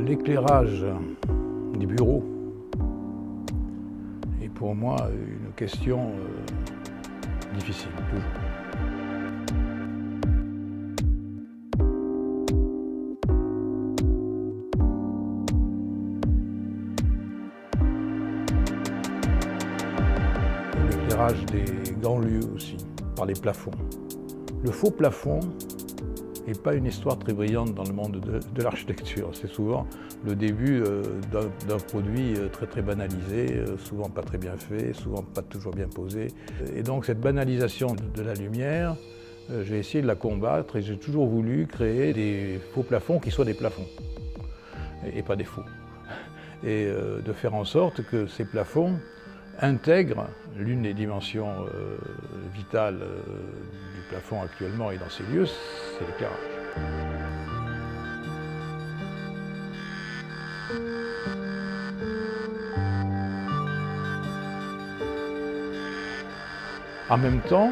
L'éclairage des bureaux est pour moi une question difficile, toujours. L'éclairage des grands lieux aussi, par les plafonds. Le faux plafond n'est pas une histoire très brillante dans le monde de l'architecture. C'est souvent le début d'un produit très banalisé, souvent pas très bien fait, souvent pas toujours bien posé. Et donc cette banalisation de la lumière, j'ai essayé de la combattre et j'ai toujours voulu créer des faux plafonds qui soient des plafonds et pas des faux. Et de faire en sorte que ces plafonds intègrent l'une des dimensions vitales du plafond actuellement et dans ces lieux, c'est l'éclairage. En même temps,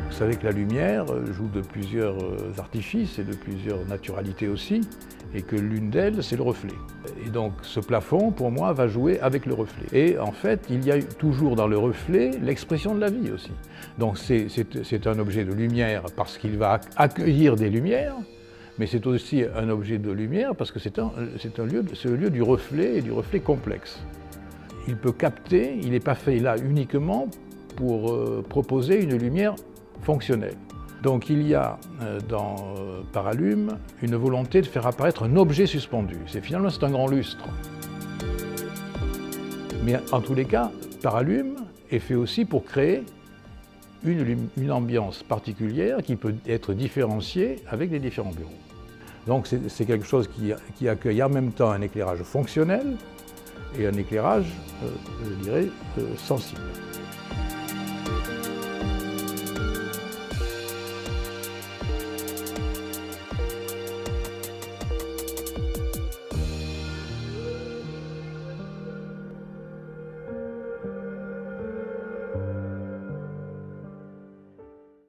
vous savez que la lumière joue de plusieurs artifices et de plusieurs naturalités aussi, et que l'une d'elles, c'est le reflet. Et donc ce plafond, pour moi, va jouer avec le reflet. Et en fait, il y a toujours dans le reflet l'expression de la vie aussi. Donc c'est un objet de lumière parce qu'il va accueillir des lumières, mais c'est aussi un objet de lumière parce que c'est le lieu du reflet et du reflet complexe. Il peut capter, il n'est pas fait là uniquement pour proposer une lumière fonctionnelle. Donc il y a dans Paralume une volonté de faire apparaître un objet suspendu. Finalement c'est un grand lustre. Mais en tous les cas, Paralume est fait aussi pour créer une ambiance particulière qui peut être différenciée avec les différents bureaux. Donc c'est quelque chose qui accueille en même temps un éclairage fonctionnel et un éclairage, je dirais, sensible.